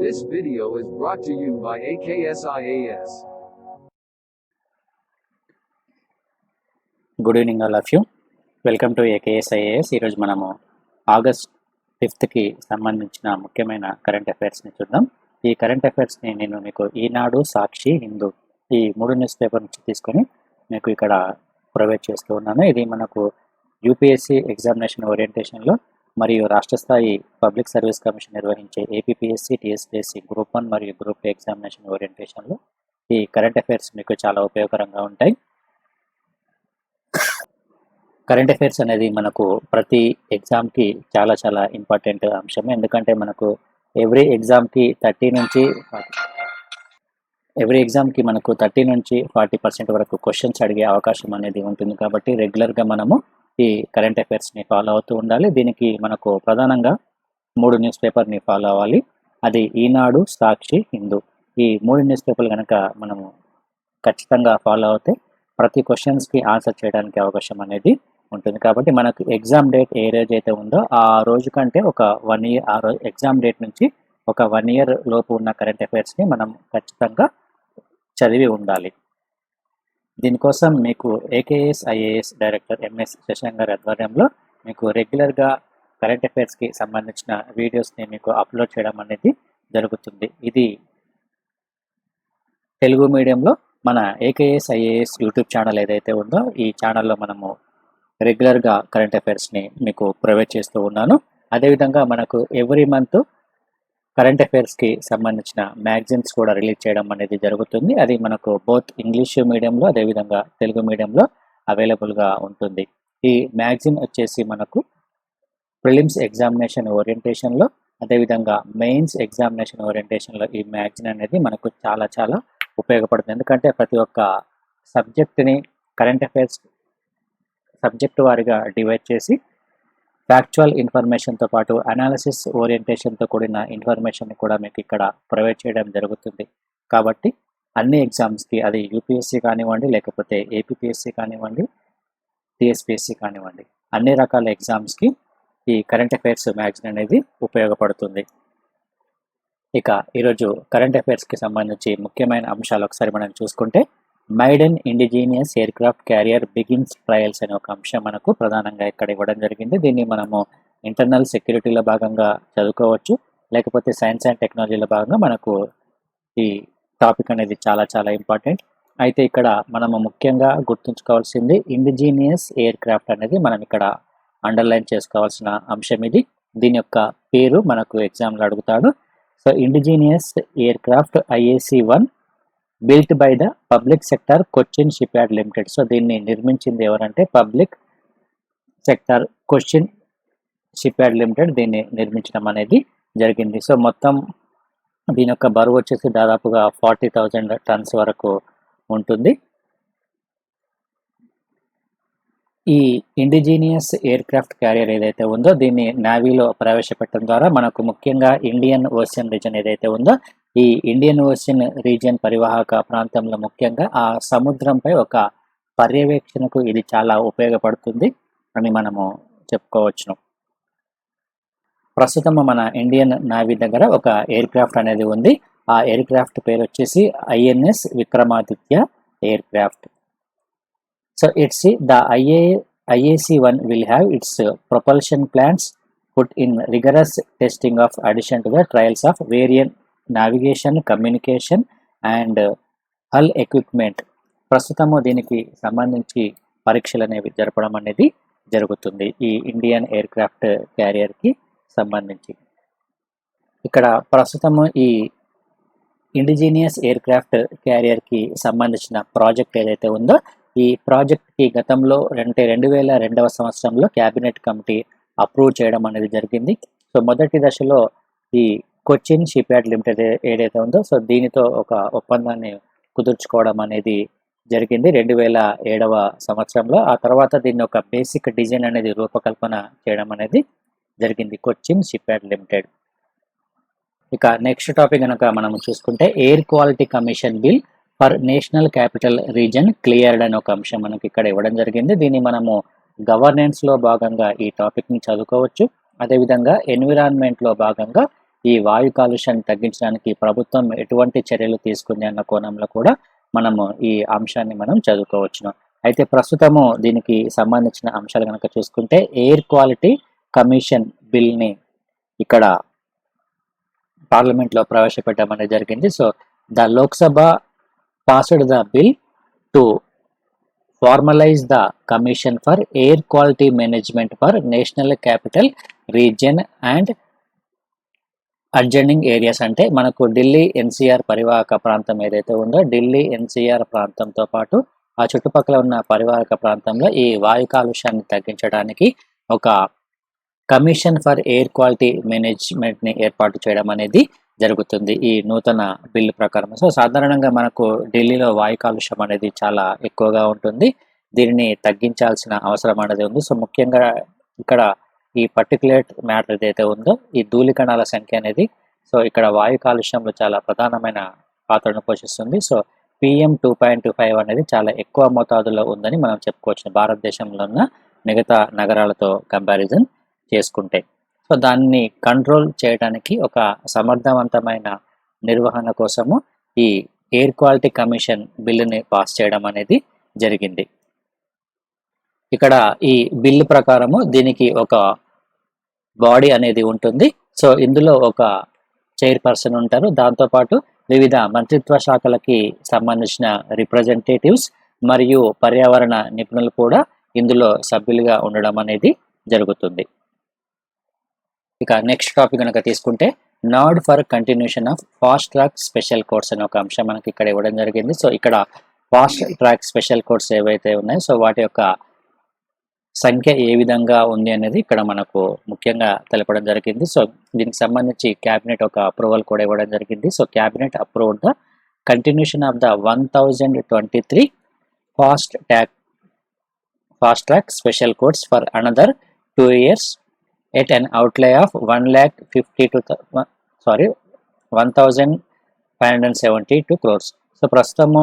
This video is brought to you by AKSIAS. Good evening all of you. Welcome to AKSIAS. ఈరోజు మనము August 5కి సంబంధించిన ముఖ్యమైన current అఫైర్స్ని చూద్దాం. ఈ కరెంట్ అఫైర్స్ని నేను మీకు ఈనాడు, సాక్షి, హిందూ ఈ 3 న్యూస్ పేపర్ నుంచి తీసుకొని మీకు ఇక్కడ ప్రొవైడ్ చేస్తూ ఉన్నాను. ఇది మనకు యూపీఎస్సీ ఎగ్జామినేషన్ ఓరియంటేషన్లో మరియు రాష్ట్ర స్థాయి పబ్లిక్ సర్వీస్ కమిషన్ నిర్వహించే ఏపీపీఎస్సీ, టీఎస్పీఎస్సీ గ్రూప్ 1 మరియు గ్రూప్ 2 ఎగ్జామినేషన్ ఓరియంటేషన్లో ఈ కరెంట్ అఫైర్స్ మీకు చాలా ఉపయోగకరంగా ఉంటాయి. కరెంట్ అఫైర్స్ అనేది మనకు ప్రతి ఎగ్జామ్కి చాలా చాలా ఇంపార్టెంట్ అంశం. ఎందుకంటే మనకు ఎవ్రీ ఎగ్జామ్కి 30 నుంచి 40% వరకు క్వశ్చన్స్ అడిగే అవకాశం అనేది ఉంటుంది. కాబట్టి రెగ్యులర్గా మనము ఈ కరెంట్ అఫైర్స్ని ఫాలో అవుతూ ఉండాలి. దీనికి మనకు ప్రధానంగా 3 న్యూస్ పేపర్ని ఫాలో అవ్వాలి. అది ఈనాడు, సాక్షి, హిందూ. ఈ 3 న్యూస్ పేపర్లు కనుక మనము ఖచ్చితంగా ఫాలో అవుతే ప్రతి క్వశ్చన్స్కి ఆన్సర్ చేయడానికి అవకాశం అనేది ఉంటుంది. కాబట్టి మనకు ఎగ్జామ్ డేట్ ఏ రోజు అయితే ఉందో ఆ రోజు కంటే ఒక 1 ఇయర్, ఆ రోజు ఎగ్జామ్ డేట్ నుంచి ఒక 1 ఇయర్ లోపు ఉన్న కరెంట్ అఫైర్స్ని మనం ఖచ్చితంగా చదివి ఉండాలి. దీనికోసం మీకు AKS IAS director MS Shashank గారి ఆధ్వర్యంలో మీకు రెగ్యులర్గా కరెంట్ అఫైర్స్కి సంబంధించిన వీడియోస్ని మీకు అప్లోడ్ చేయడం అనేది జరుగుతుంది. ఇది తెలుగు మీడియంలో మన ఏకేఎస్ ఐఏఎస్ యూట్యూబ్ ఛానల్ ఏదైతే ఉందో ఈ ఛానల్లో మనము రెగ్యులర్గా కరెంట్ అఫైర్స్ని మీకు ప్రొవైడ్ చేస్తూ ఉన్నాను. అదేవిధంగా మనకు ఎవ్రీ మంత్ కరెంట్ అఫైర్స్కి సంబంధించిన మ్యాగజైన్స్ కూడా రిలీజ్ చేయడం అనేది జరుగుతుంది. అది మనకు బోత్ ఇంగ్లీష్ మీడియంలో అదేవిధంగా తెలుగు మీడియంలో అవైలబుల్గా ఉంటుంది. ఈ మ్యాగజైన్ వచ్చేసి మనకు ప్రిలిమ్స్ ఎగ్జామినేషన్ ఓరియంటేషన్లో అదేవిధంగా మెయిన్స్ ఎగ్జామినేషన్ ఓరియంటేషన్లో ఈ మ్యాగజైన్ అనేది మనకు చాలా చాలా ఉపయోగపడుతుంది. ఎందుకంటే ప్రతి ఒక్క సబ్జెక్ట్ని కరెంట్ అఫైర్స్ సబ్జెక్ట్ వారిగా డివైడ్ చేసి ఫ్యాక్చువల్ ఇన్ఫర్మేషన్తో పాటు అనాలిసిస్ ఓరియంటేషన్తో కూడిన ఇన్ఫర్మేషన్ కూడా మీకు ఇక్కడ ప్రొవైడ్ చేయడం జరుగుతుంది. కాబట్టి అన్ని ఎగ్జామ్స్కి, అది యూపీఎస్సీ కానివ్వండి, లేకపోతే ఏపీపీఎస్సీ కానివ్వండి, టీఎస్పీఎస్సీ కానివ్వండి, అన్ని రకాల ఎగ్జామ్స్కి ఈ కరెంట్ అఫైర్స్ మ్యాగజైన్ అనేది ఉపయోగపడుతుంది. ఇక ఈరోజు కరెంట్ అఫైర్స్కి సంబంధించి ముఖ్యమైన అంశాలు ఒకసారి మనం చూసుకుంటే, maiden indigenous air craft carrier begins trials అనే ఒక అంశం మనకు ప్రధానంగా ఇక్కడ ఇవ్వడం జరిగింది. దీన్ని మనము ఇంటర్నల్ సెక్యూరిటీలో భాగంగా చదువుకోవచ్చు, లేకపోతే సైన్స్ అండ్ టెక్నాలజీలో భాగంగా మనకు ఈ టాపిక్ అనేది చాలా చాలా ఇంపార్టెంట్. అయితే ఇక్కడ మనము ముఖ్యంగా గుర్తుంచుకోవాల్సింది ఇండిజీనియస్ ఎయిర్ క్రాఫ్ట్ అనేది మనం ఇక్కడ అండర్లైన్ చేసుకోవాల్సిన అంశం ఇది. దీని యొక్క పేరు మనకు ఎగ్జామ్లో అడుగుతాడు. So indigenous air craft IAC-1 built by the public sector Cochin ship yard limited. So దీన్ని నిర్మించింది ఎవరంటే public sector Cochin ship yard limited దీన్ని నిర్మించడం అనేది జరిగింది. సో మొత్తం దీని యొక్క బరువు వచ్చేసి దాదాపుగా 40,000 టన్స్ వరకు ఉంటుంది. ఈ ఇండిజీనియస్ ఎయిర్ క్రాఫ్ట్ క్యారియర్ ఏదైతే ఉందో దీన్ని నేవీలో ప్రవేశపెట్టడం ద్వారా మనకు ముఖ్యంగా ఇండియన్ ఓషన్ రీజన్ ఏదైతే ఉందో ఈ ఇండియన్ ఓషన్ రీజియన్ పరివాహక ప్రాంతంలో ముఖ్యంగా ఆ సముద్రంపై ఒక పర్యవేక్షణకు ఇది చాలా ఉపయోగపడుతుంది అని మనము చెప్పుకోవచ్చును. ప్రస్తుతం మన ఇండియన్ నేవీ దగ్గర ఒక ఎయిర్ క్రాఫ్ట్ అనేది ఉంది. ఆ ఎయిర్ క్రాఫ్ట్ పేరు వచ్చేసి INS Vikramaditya air craft. So the IAC-1 will have its propulsion plants put in rigorous testing of addition to the trials of variant navigation, communication and hull equipment. ప్రస్తుతము దీనికి సంబంధించి పరీక్షలు అనేవి జరపడం అనేది జరుగుతుంది ఈ ఇండియన్ ఎయిర్ క్రాఫ్ట్ క్యారియర్కి సంబంధించి. ఇక్కడ ప్రస్తుతము ఈ ఇండిజీనియస్ ఎయిర్ క్రాఫ్ట్ క్యారియర్కి సంబంధించిన ప్రాజెక్ట్ ఏదైతే ఉందో ఈ ప్రాజెక్ట్కి గతంలో 2002వ సంవత్సరంలో క్యాబినెట్ కమిటీ అప్రూవ్ చేయడం అనేది జరిగింది. సో మొదటి దశలో ఈ కొచ్చిన్ షిప్ యార్డ్ లిమిటెడ్ ఏదైతే ఉందో సో దీనితో ఒక ఒప్పందాన్ని కుదుర్చుకోవడం అనేది జరిగింది 2007వ సంవత్సరంలో. ఆ తర్వాత దీన్ని ఒక బేసిక్ డిజైన్ అనేది రూపకల్పన చేయడం అనేది జరిగింది కొచ్చిన్ షిప్ యార్డ్ లిమిటెడ్. ఇక నెక్స్ట్ టాపిక్ కనుక మనం చూసుకుంటే air quality commission bill for national capital region cleared అనే ఒక అంశం మనకి ఇక్కడ ఇవ్వడం జరిగింది. దీన్ని మనము గవర్నెన్స్లో భాగంగా ఈ టాపిక్ని చదువుకోవచ్చు. అదేవిధంగా ఎన్విరాన్మెంట్లో భాగంగా ఈ వాయు కాలుష్యాన్ని తగ్గించడానికి ప్రభుత్వం ఎటువంటి చర్యలు తీసుకుంది అన్న కోణంలో కూడా మనము ఈ అంశాన్ని మనం చదువుకోవచ్చును. అయితే ప్రస్తుతము దీనికి సంబంధించిన అంశాలు కనుక చూసుకుంటే ఎయిర్ క్వాలిటీ కమిషన్ బిల్ని ఇక్కడ పార్లమెంట్లో ప్రవేశపెట్టడం అనేది జరిగింది. So the Lok Sabha passed the bill to formalize the commission for air quality management for national capital region and adjoining areas. అంటే మనకు ఢిల్లీ ఎన్సీఆర్ పరివాహక ప్రాంతం ఏదైతే ఉందో ఢిల్లీ ఎన్సీఆర్ ప్రాంతంతో పాటు ఆ చుట్టుపక్కల ఉన్న పరివాహక ప్రాంతంలో ఈ వాయు కాలుష్యాన్ని తగ్గించడానికి ఒక కమిషన్ ఫర్ ఎయిర్ క్వాలిటీ మేనేజ్మెంట్ని ఏర్పాటు చేయడం అనేది జరుగుతుంది ఈ నూతన బిల్లు ప్రకారం. సో సాధారణంగా మనకు ఢిల్లీలో వాయు కాలుష్యం అనేది చాలా ఎక్కువగా ఉంటుంది. దీనిని తగ్గించాల్సిన అవసరం అనేది ఉంది. సో ముఖ్యంగా ఇక్కడ ఈ పర్టికులేట్ మ్యాటర్ ఏదైతే ఉందో ఈ ధూళికణాల సంఖ్య అనేది సో ఇక్కడ వాయు కాలుష్యంలో చాలా ప్రధానమైన పాత్రను పోషిస్తుంది. సో PM 2.25 అనేది చాలా ఎక్కువ మోతాదులో ఉందని మనం చెప్పుకోవచ్చు భారతదేశంలో ఉన్న మిగతా నగరాలతో కంపారిజన్ చేసుకుంటే. సో దాన్ని కంట్రోల్ చేయడానికి ఒక సమర్థవంతమైన నిర్వహణ కోసము ఈ ఎయిర్ క్వాలిటీ కమిషన్ బిల్లుని పాస్ చేయడం అనేది జరిగింది. ఇక్కడ ఈ బిల్లు ప్రకారము దీనికి ఒక బాడీ అనేది ఉంటుంది. సో ఇందులో ఒక చైర్పర్సన్ ఉంటారు. దాంతోపాటు వివిధ మంత్రిత్వ శాఖలకి సంబంధించిన రిప్రజెంటేటివ్స్ మరియు పర్యావరణ నిపుణులు కూడా ఇందులో సభ్యులుగా ఉండడం అనేది జరుగుతుంది. ఇక నెక్స్ట్ టాపిక్ కనుక తీసుకుంటే nod for continuation of fast track special course అనే ఒక అంశం మనకి ఇక్కడ ఇవ్వడం జరిగింది. సో ఇక్కడ ఫాస్ట్ ట్రాక్ స్పెషల్ కోర్స్ ఏవైతే ఉన్నాయో సో వాటి యొక్క సంఖ్య ఏ విధంగా ఉంది అనేది ఇక్కడ మనకు ముఖ్యంగా తెలపడం జరిగింది. సో దీనికి సంబంధించి క్యాబినెట్ ఒక అప్రూవల్ కూడా ఇవ్వడం జరిగింది. So cabinet approved the continuation of the 1023 fast track special course for another 2 years at an outlay of 1,572 crores. So ప్రస్తుతము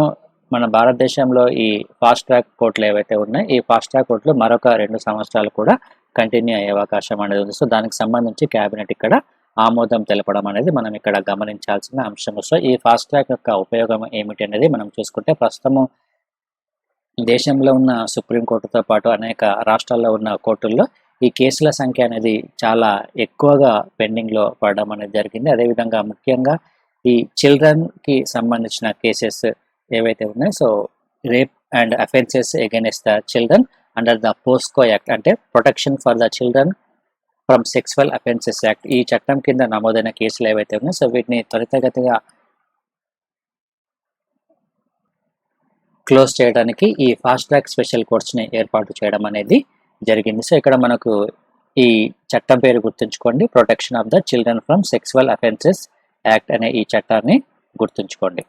మన భారతదేశంలో ఈ ఫాస్ట్ ట్రాక్ కోర్టులు ఏవైతే ఉన్నాయో ఈ ఫాస్ట్ ట్రాక్ కోర్టులు మరొక 2 సంవత్సరాలు కూడా కంటిన్యూ అయ్యే అవకాశం అనేది ఉంది. సో దానికి సంబంధించి క్యాబినెట్ ఇక్కడ ఆమోదం తెలపడం అనేది మనం ఇక్కడ గమనించాల్సిన అంశం. సో ఈ ఫాస్ట్ ట్రాక్ యొక్క ఉపయోగం ఏమిటి అనేది మనం చూసుకుంటే ప్రస్తుతము దేశంలో ఉన్న సుప్రీంకోర్టుతో పాటు అనేక రాష్ట్రాల్లో ఉన్న కోర్టుల్లో ఈ కేసుల సంఖ్య అనేది చాలా ఎక్కువగా పెండింగ్లో పడడం అనేది జరిగింది. అదేవిధంగా ముఖ్యంగా ఈ చిల్డ్రన్కి సంబంధించిన కేసెస్ ఏవైతే ఉన్నాయో so rape and offences against the children under the POCSO act అంటే protection for the children from sexual offences act ఈ చట్టం కింద నమోదైన కేసులు ఏవైతే ఉన్నాయో సో వీటిని త్వరితగతిగా క్లోజ్ చేయడానికి ఈ ఫాస్ట్ ట్రాక్ స్పెషల్ కోర్ట్స్ని ఏర్పాటు చేయడం అనేది జరిగింది. సో ఇక్కడ మనకు ఈ చట్టం పేరు గుర్తుంచుకోండి, protection of the children from sexual offences act అనే ఈ చట్టాన్ని గుర్తుంచుకోండి.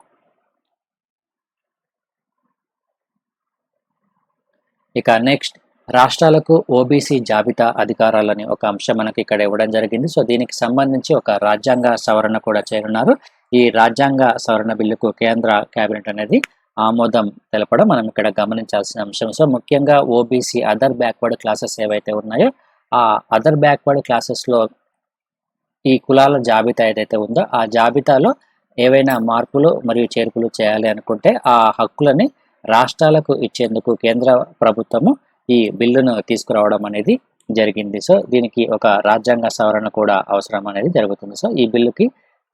ఇక నెక్స్ట్ రాష్ట్రాలకు ఓబీసీ జాబితా అధికారాలని ఒక అంశం మనకి ఇక్కడ ఇవ్వడం జరిగింది. సో దీనికి సంబంధించి ఒక రాజ్యాంగ సవరణ కూడా చేయనున్నారు. ఈ రాజ్యాంగ సవరణ బిల్లుకు కేంద్ర కేబినెట్ అనేది ఆమోదం తెలపడం మనం ఇక్కడ గమనించాల్సిన అంశం. సో ముఖ్యంగా ఓబీసీ అదర్ బ్యాక్వర్డ్ క్లాసెస్ ఏవైతే ఉన్నాయో ఆ అదర్ బ్యాక్వర్డ్ క్లాసెస్లో ఈ కులాల జాబితా ఏదైతే ఉందో ఆ జాబితాలో ఏవైనా మార్పులు మరియు చేర్పులు చేయాలి అనుకుంటే ఆ హక్కులని రాష్ట్రాలకు ఇచ్చేందుకు కేంద్ర ప్రభుత్వము ఈ బిల్లును తీసుకురావడం అనేది జరిగింది. సో దీనికి ఒక రాజ్యాంగ సవరణ కూడా అవసరం అనేది జరుగుతుంది. సో ఈ బిల్లుకి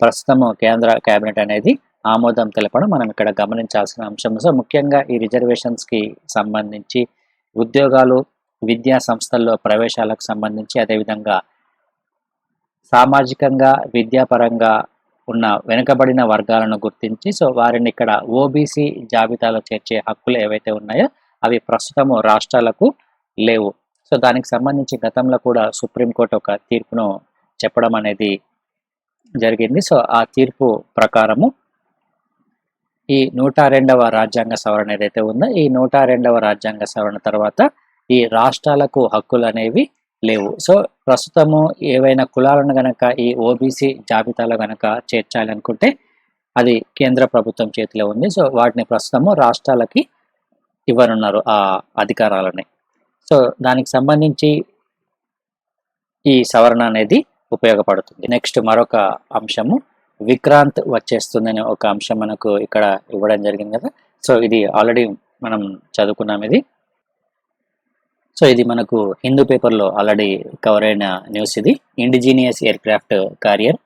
ప్రస్తుతము కేంద్ర కేబినెట్ అనేది ఆమోదం తెలపడం మనం ఇక్కడ గమనించాల్సిన అంశం. సో ముఖ్యంగా ఈ రిజర్వేషన్స్కి సంబంధించి ఉద్యోగాలు విద్యా సంస్థల్లో ప్రవేశాలకు సంబంధించి అదేవిధంగా సామాజికంగా విద్యాపరంగా ఉన్న వెనుకబడిన వర్గాలను గుర్తించి సో వారిని ఇక్కడ ఓబీసీ జాబితాలో చేర్చే హక్కులు ఏవైతే ఉన్నాయో అవి ప్రస్తుతము రాష్ట్రాలకు లేవు. సో దానికి సంబంధించి గతంలో కూడా సుప్రీంకోర్టు ఒక తీర్పును చెప్పడం అనేది జరిగింది. సో ఆ తీర్పు ప్రకారము ఈ 102వ రాజ్యాంగ సవరణ ఏదైతే ఉందో ఈ 102వ రాజ్యాంగ సవరణ తర్వాత ఈ రాష్ట్రాలకు హక్కులు అనేవి లేవు. సో ప్రస్తుతము ఏవైనా కులాలను గనక ఈ ఓబీసీ జాబితాలో గనక చేర్చాలి అనుకుంటే అది కేంద్ర ప్రభుత్వం చేతిలో ఉంది. సో వాటిని ప్రస్తుతము రాష్ట్రాలకి ఇవ్వనున్నారు ఆ అధికారాలని. సో దానికి సంబంధించి ఈ సవరణ అనేది ఉపయోగపడుతుంది. నెక్స్ట్ మరొక అంశము విక్రాంత్ వచ్చేస్తుందని ఒక అంశం మనకు ఇక్కడ ఇవ్వడం జరిగింది కదా. సో ఇది ఆల్రెడీ మనం చదువుకున్నాం ఇది. సో ఇది మనకు హిందూ పేపర్లో ఆల్రెడీ కవర్ అయిన న్యూస్ ఇది. Indigenous aircraft carrier.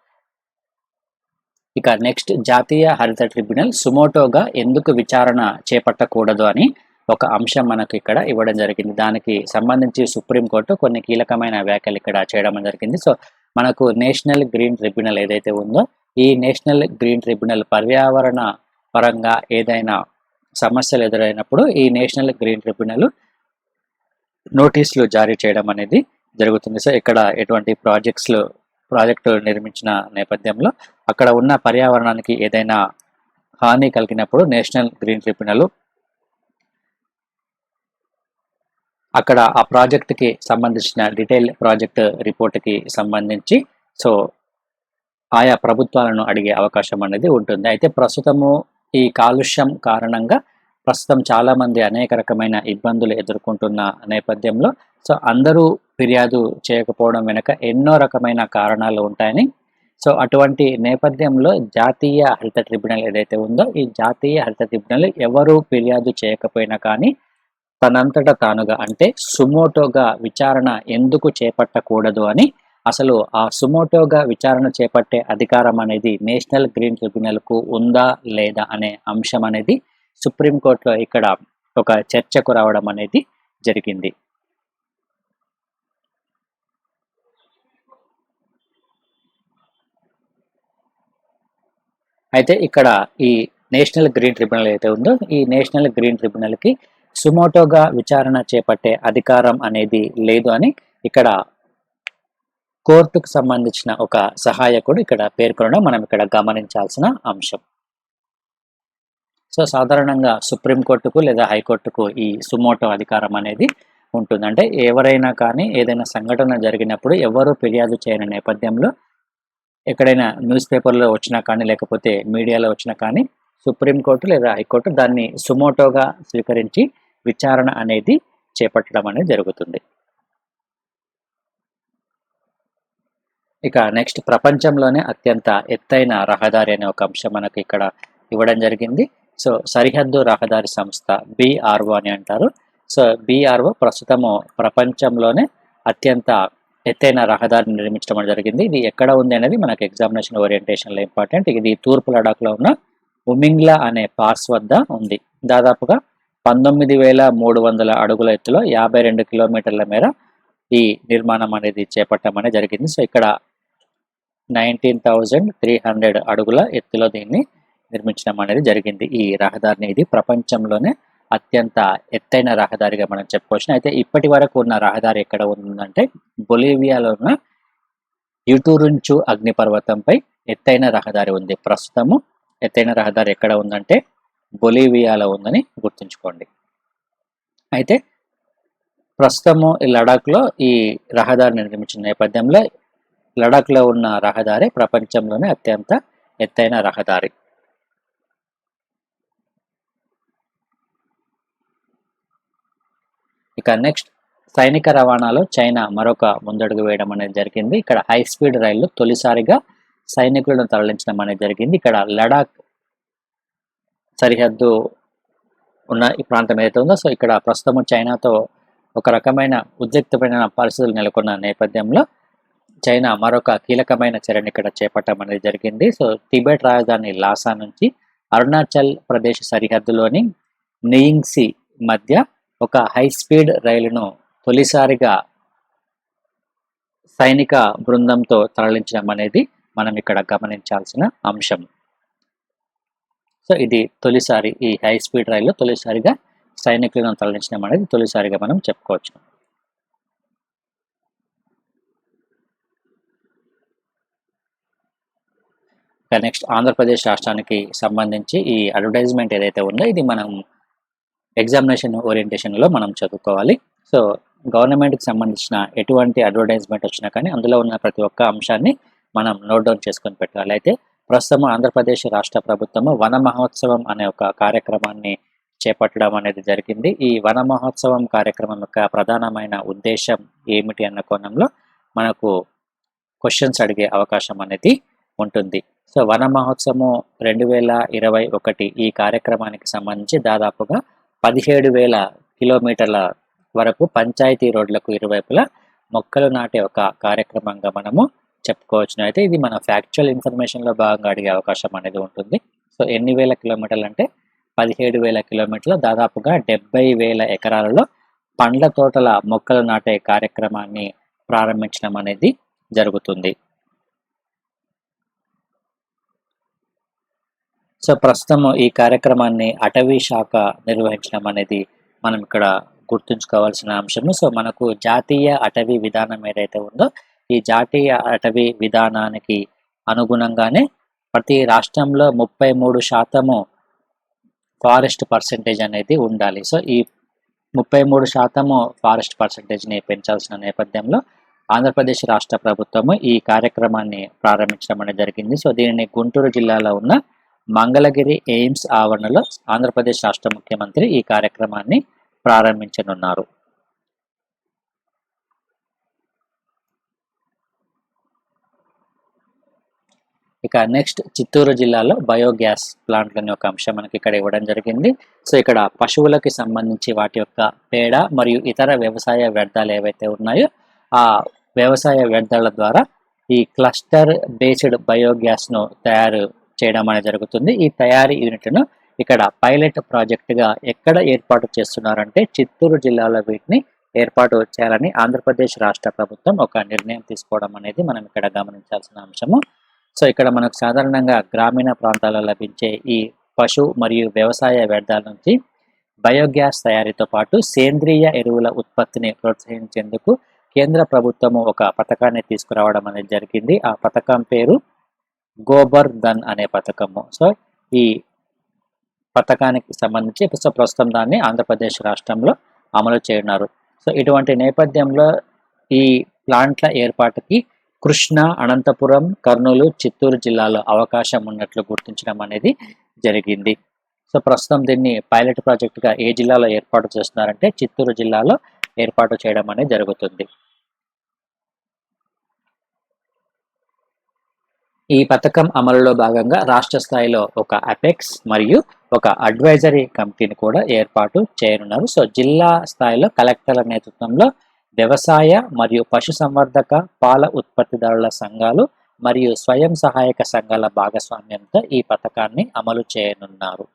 ఇక నెక్స్ట్ జాతీయ హరిత ట్రిబ్యునల్ సుమోటోగా ఎందుకు విచారణ చేపట్టకూడదు అని ఒక అంశం మనకు ఇక్కడ ఇవ్వడం జరిగింది. దానికి సంబంధించి సుప్రీంకోర్టు కొన్ని కీలకమైన వ్యాఖ్యలు ఇక్కడ చేయడం జరిగింది. సో మనకు నేషనల్ గ్రీన్ ట్రిబ్యునల్ ఏదైతే ఉందో ఈ నేషనల్ గ్రీన్ ట్రిబ్యునల్ పర్యావరణ పరంగా ఏదైనా సమస్యలు ఎదురైనప్పుడు ఈ నేషనల్ గ్రీన్ ట్రిబ్యునల్ నోటీసులు జారీ చేయడం అనేది జరుగుతుంది. సో ఇక్కడ ఎటువంటి ప్రాజెక్టు నిర్మించిన నేపథ్యంలో అక్కడ ఉన్న పర్యావరణానికి ఏదైనా హాని కలిగినప్పుడు నేషనల్ గ్రీన్ ట్రిబ్యునల్ అక్కడ ఆ ప్రాజెక్టుకి సంబంధించిన డీటెయిల్ ప్రాజెక్ట్ రిపోర్ట్కి సంబంధించి సో ఆయా ప్రభుత్వాలను అడిగే అవకాశం అనేది ఉంటుంది. అయితే ప్రస్తుతము ఈ కాలుష్యం కారణంగా ప్రస్తుతం చాలామంది అనేక రకమైన ఇబ్బందులు ఎదుర్కొంటున్న నేపథ్యంలో సో అందరూ ఫిర్యాదు చేయకపోవడం వెనుక ఎన్నో రకమైన కారణాలు ఉంటాయని, సో అటువంటి నేపథ్యంలో జాతీయ హరిత ట్రిబ్యునల్ ఏదైతే ఉందో ఈ జాతీయ హరిత ట్రిబ్యునల్ ఎవరు ఫిర్యాదు చేయకపోయినా కానీ తనంతట తానుగా అంటే సుమోటోగా విచారణ ఎందుకు చేపట్టకూడదు అని, అసలు ఆ సుమోటోగా విచారణ చేపట్టే అధికారం అనేది నేషనల్ గ్రీన్ ట్రిబ్యునల్కు ఉందా లేదా అనే అంశం అనేది సుప్రీంకోర్టులో ఇక్కడ ఒక చర్చకు రావడం అనేది జరిగింది. అయితే ఇక్కడ ఈ నేషనల్ గ్రీన్ ట్రిబ్యునల్ అయితే ఉందో ఈ నేషనల్ గ్రీన్ ట్రిబ్యునల్కి సుమోటోగా విచారణ చేపట్టే అధికారం అనేది లేదు అని ఇక్కడ కోర్టుకు సంబంధించిన ఒక సహాయకుడు ఇక్కడ పేర్కొనడం మనం ఇక్కడ గమనించాల్సిన అంశం. సో సాధారణంగా సుప్రీంకోర్టుకు లేదా హైకోర్టుకు ఈ సుమోటో అధికారం అనేది ఉంటుంది. అంటే ఎవరైనా కానీ ఏదైనా సంఘటన జరిగినప్పుడు ఎవరు ఫిర్యాదు చేయని నేపథ్యంలో ఎక్కడైనా న్యూస్ పేపర్లో వచ్చినా కానీ లేకపోతే మీడియాలో వచ్చినా కానీ సుప్రీంకోర్టు లేదా హైకోర్టు దాన్ని సుమోటోగా స్వీకరించి విచారణ అనేది చేపట్టడం అనేది జరుగుతుంది. ఇక నెక్స్ట్ ప్రపంచంలోనే అత్యంత ఎత్తైన రహదారి అనే ఒక అంశం మనకు ఇక్కడ ఇవ్వడం జరిగింది. సో సరిహద్దు రహదారి సంస్థ BRO అని అంటారు. సో BRO ప్రస్తుతము ప్రపంచంలోనే అత్యంత ఎత్తైన రహదారిని నిర్మించడం జరిగింది. ఇది ఎక్కడ ఉంది అనేది మనకు ఎగ్జామినేషన్ ఓరియంటేషన్లో ఇంపార్టెంట్. ఇది తూర్పు లడాఖ్లో ఉన్న ఉమింగ్లా అనే పాస్ వద్ద ఉంది. దాదాపుగా 19,300 అడుగుల ఎత్తులో 52 కిలోమీటర్ల మేర ఈ నిర్మాణం అనేది చేపట్టడం అనేది జరిగింది. సో ఇక్కడ 19,300 అడుగుల ఎత్తులో దీన్ని నిర్మించడం అనేది జరిగింది. ఈ రహదారిని ఇది ప్రపంచంలోనే అత్యంత ఎత్తైన రహదారిగా మనం చెప్పుకోవచ్చు. అయితే ఇప్పటి వరకు ఉన్న రహదారి ఎక్కడ ఉందంటే బొలీవియాలో ఉన్న యుటురుంచు అగ్నిపర్వతంపై ఎత్తైన రహదారి ఉంది. ప్రస్తుతము ఎత్తైన రహదారి ఎక్కడ ఉందంటే బొలీవియాలో ఉందని గుర్తుంచుకోండి. అయితే ప్రస్తుతము ఈ లడాఖ్లో ఈ రహదారిని నిర్మించిన నేపథ్యంలో లడాఖ్లో ఉన్న రహదారి ప్రపంచంలోనే అత్యంత ఎత్తైన రహదారి. ఇక నెక్స్ట్ సైనిక రవాణాలో చైనా మరొక ముందడుగు వేయడం అనేది జరిగింది. ఇక్కడ హై స్పీడ్ రైళ్లు తొలిసారిగా సైనికులను తరలించడం అనేది జరిగింది. ఇక్కడ లడాక్ సరిహద్దు ఉన్న ఈ ప్రాంతం ఏదైతే ఉందో సో ఇక్కడ ప్రస్తుతం చైనాతో ఒక రకమైన ఉద్రిక్తమైన పరిస్థితులు నెలకొన్న నేపథ్యంలో చైనా మరొక కీలకమైన చర్యను ఇక్కడ చేపట్టడం అనేది జరిగింది. సో టిబెట్ రాజధాని లాసా నుంచి అరుణాచల్ ప్రదేశ్ సరిహద్దులోని నియింగ్సి మధ్య ఒక హై స్పీడ్ రైలును తొలిసారిగా సైనిక బృందంతో తరలించడం అనేది మనం ఇక్కడ గమనించాల్సిన అంశం. సో ఇది తొలిసారి ఈ హై స్పీడ్ రైలు తొలిసారిగా సైనికులను తరలించడం అనేది తొలిసారిగా మనం చెప్పుకోవచ్చు. నెక్స్ట్ ఆంధ్రప్రదేశ్ రాష్ట్రానికి సంబంధించి ఈ అడ్వర్టైజ్మెంట్ ఏదైతే ఉందో ఇది మనం ఎగ్జామినేషన్ ఓరియంటేషన్లో మనం చదువుకోవాలి. సో గవర్నమెంట్కి సంబంధించిన ఎటువంటి అడ్వర్టైజ్మెంట్ వచ్చినా కానీ అందులో ఉన్న ప్రతి ఒక్క అంశాన్ని మనం నోట్ డౌన్ చేసుకొని పెట్టాలి. అయితే ప్రస్తుతం ఆంధ్రప్రదేశ్ రాష్ట్ర ప్రభుత్వము వన మహోత్సవం అనే ఒక కార్యక్రమాన్ని చేపట్టడం అనేది జరిగింది. ఈ వన మహోత్సవం కార్యక్రమం యొక్క ప్రధానమైన ఉద్దేశం ఏమిటి అన్న కోణంలో మనకు క్వశ్చన్స్ అడిగే అవకాశం అనేది ఉంటుంది. సో వన మహోత్సవం 2021 ఈ కార్యక్రమానికి సంబంధించి దాదాపుగా 17,000 కిలోమీటర్ల వరకు పంచాయతీ రోడ్లకు ఇరువైపులా మొక్కలు నాటే ఒక కార్యక్రమంగా మనము చెప్పుకోవచ్చును. అయితే ఇది మన ఫ్యాక్చువల్ ఇన్ఫర్మేషన్లో భాగంగా అడిగే అవకాశం అనేది ఉంటుంది. సో ఎన్ని వేల కిలోమీటర్లు అంటే 17,000 కిలోమీటర్లు, దాదాపుగా 70,000 ఎకరాలలో పండ్ల తోటల మొక్కలు నాటే కార్యక్రమాన్ని ప్రారంభించడం అనేది జరుగుతుంది. సో ప్రస్తుతం ఈ కార్యక్రమాన్ని అటవీ శాఖ నిర్వహించడం అనేది మనం ఇక్కడ గుర్తుంచుకోవాల్సిన అంశము. సో మనకు జాతీయ అటవీ విధానం ఏదైతే ఉందో ఈ జాతీయ అటవీ విధానానికి అనుగుణంగానే ప్రతి రాష్ట్రంలో 33% ఫారెస్ట్ పర్సెంటేజ్ అనేది ఉండాలి. సో ఈ 33% ఫారెస్ట్ పర్సెంటేజ్ని పెంచాల్సిన నేపథ్యంలో ఆంధ్రప్రదేశ్ రాష్ట్ర ప్రభుత్వము ఈ కార్యక్రమాన్ని ప్రారంభించడం అనేది జరిగింది. సో దీనిని గుంటూరు జిల్లాలో ఉన్న మంగళగిరి ఎయిమ్స్ ఆవరణలో ఆంధ్రప్రదేశ్ రాష్ట్ర ముఖ్యమంత్రి ఈ కార్యక్రమాన్ని ప్రారంభించనున్నారు. ఇక నెక్స్ట్ చిత్తూరు జిల్లాలో బయోగ్యాస్ ప్లాంట్లని ఒక అంశం మనకి ఇక్కడ ఇవ్వడం జరిగింది. సో ఇక్కడ పశువులకి సంబంధించి వాటి యొక్క పేడ మరియు ఇతర వ్యవసాయ వ్యర్థాలు ఏవైతే ఉన్నాయో ఆ వ్యవసాయ వ్యర్థాల ద్వారా ఈ క్లస్టర్ బేస్డ్ బయోగ్యాస్ను తయారు చేయడం అనేది జరుగుతుంది. ఈ తయారీ యూనిట్ను ఇక్కడ పైలట్ ప్రాజెక్టుగా ఎక్కడ ఏర్పాటు చేస్తున్నారంటే చిత్తూరు జిల్లాలో వీటిని ఏర్పాటు చేయాలని ఆంధ్రప్రదేశ్ రాష్ట్ర ప్రభుత్వం ఒక నిర్ణయం తీసుకోవడం అనేది మనం ఇక్కడ గమనించాల్సిన అంశము. సో ఇక్కడ మనకు సాధారణంగా గ్రామీణ ప్రాంతాల్లో లభించే ఈ పశు మరియు వ్యవసాయ వ్యర్థాల నుంచి బయోగ్యాస్ తయారీతో పాటు సేంద్రియ ఎరువుల ఉత్పత్తిని ప్రోత్సహించేందుకు కేంద్ర ప్రభుత్వము ఒక పథకాన్ని తీసుకురావడం అనేది జరిగింది. ఆ పథకం పేరు గోబర్ ధన్ అనే పథకము. సో ఈ పథకానికి సంబంధించి ప్రస్తుతం దాన్ని ఆంధ్రప్రదేశ్ రాష్ట్రంలో అమలు చేయనున్నారు. సో ఇటువంటి నేపథ్యంలో ఈ ప్లాంట్ల ఏర్పాటుకి కృష్ణా, అనంతపురం, కర్నూలు, చిత్తూరు జిల్లాలో అవకాశం ఉన్నట్లు గుర్తించడం అనేది జరిగింది. సో ప్రస్తుతం దీన్ని పైలట్ ప్రాజెక్టుగా ఏ జిల్లాలో ఏర్పాటు చేస్తున్నారంటే చిత్తూరు జిల్లాలో ఏర్పాటు చేయడం అనేది జరుగుతుంది. ఈ పథకం అమలులో భాగంగా రాష్ట్ర స్థాయిలో ఒక అపెక్స్ మరియు ఒక అడ్వైజరీ కమిటీని కూడా ఏర్పాటు చేయనున్నారు. సో జిల్లా స్థాయిలో కలెక్టర్ల నేతృత్వంలో వ్యవసాయ మరియు పశుసంవర్ధక పాల ఉత్పత్తిదారుల సంఘాలు మరియు స్వయం సహాయక సంఘాల భాగస్వామ్యంతో ఈ పథకాన్ని అమలు చేయనున్నారు.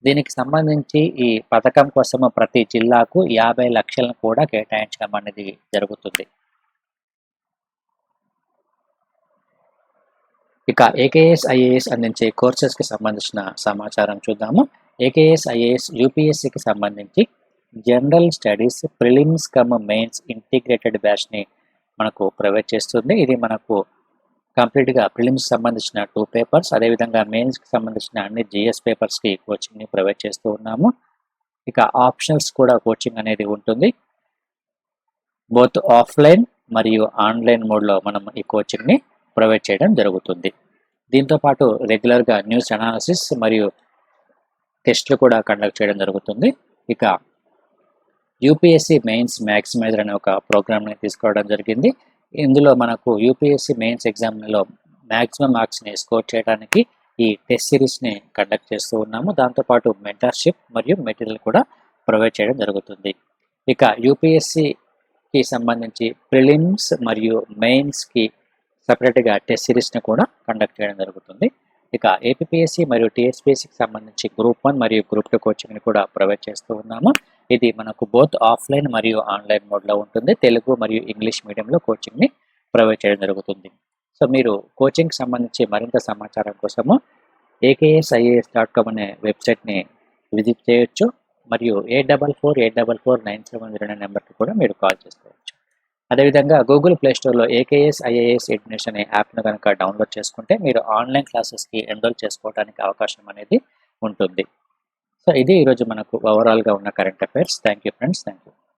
దీనికి సంబంధించి ఈ పథకం కోసము ప్రతి జిల్లాకు 50 లక్షలను కూడా కేటాయించడం అనేది జరుగుతుంది. ఇక ఏకేఎస్ ఐఏఎస్ అందించే కోర్సెస్కి సంబంధించిన సమాచారం చూద్దాము. ఏకేఎస్ ఐఏఎస్ యూపీఎస్సికి సంబంధించి general studies prelims cum mains integrated బ్యాచ్ని మనకు ప్రొవైడ్ చేస్తుంది. ఇది మనకు కంప్లీట్గా ప్రిలిమ్స్ సంబంధించిన 2 పేపర్స్, అదేవిధంగా మెయిన్స్కి సంబంధించిన అన్ని జిఎస్ పేపర్స్కి కోచింగ్ని ప్రొవైడ్ చేస్తూ ఉన్నాము. ఇక ఆప్షనల్స్ కూడా కోచింగ్ అనేది ఉంటుంది. బోత్ ఆఫ్లైన్ మరియు ఆన్లైన్ మోడ్లో మనం ఈ కోచింగ్ని ప్రొవైడ్ చేయడం జరుగుతుంది. దీంతోపాటు రెగ్యులర్గా న్యూస్ అనాలిసిస్ మరియు టెస్ట్లు కూడా కండక్ట్ చేయడం జరుగుతుంది. ఇక యూపీఎస్సీ మెయిన్స్ మ్యాక్సిమైజర్ అనే ఒక ప్రోగ్రామ్ని తీసుకోవడం జరిగింది. ఇందులో మనకు యూపీఎస్సీ మెయిన్స్ ఎగ్జామ్లో మ్యాక్సిమం మార్క్స్ని స్కోర్ చేయడానికి ఈ టెస్ట్ సిరీస్ని కండక్ట్ చేస్తూ ఉన్నాము. దాంతోపాటు మెంటర్షిప్ మరియు మెటీరియల్ కూడా ప్రొవైడ్ చేయడం జరుగుతుంది. ఇక యూపీఎస్సీకి సంబంధించి ప్రిలిమ్స్ మరియు మెయిన్స్కి సపరేట్గా టెస్ట్ సిరీస్ని కూడా కండక్ట్ చేయడం జరుగుతుంది. ఇక ఏపీఎస్సీ మరియు టీఎస్పీఎస్సీకి సంబంధించి గ్రూప్ 1 మరియు గ్రూప్ 2 కోచింగ్ని కూడా ప్రొవైడ్ చేస్తూ ఉన్నాము. ఇది మనకు బోత్ ఆఫ్లైన్ మరియు ఆన్లైన్ మోడ్లో ఉంటుంది. తెలుగు మరియు ఇంగ్లీష్ మీడియంలో కోచింగ్ని ప్రొవైడ్ చేయడం జరుగుతుంది. సో మీరు కోచింగ్కి సంబంధించి మరింత సమాచారం కోసము AKSIAS.com అనే వెబ్సైట్ని విజిట్ చేయొచ్చు. మరియు 8448449709 నెంబర్కి కూడా మీరు కాల్ చేసుకోవచ్చు. అదేవిధంగా గూగుల్ ప్లే స్టోర్లో AKS IAS ఎడ్యుకేషన్ అనే యాప్ను కనుక డౌన్లోడ్ చేసుకుంటే మీరు ఆన్లైన్ క్లాసెస్కి ఎన్రోల్ చేసుకోవడానికి అవకాశం అనేది ఉంటుంది. సో ఇది ఈరోజు మనకు ఓవరాల్గా ఉన్న current affairs. Thank you friends. Thank you.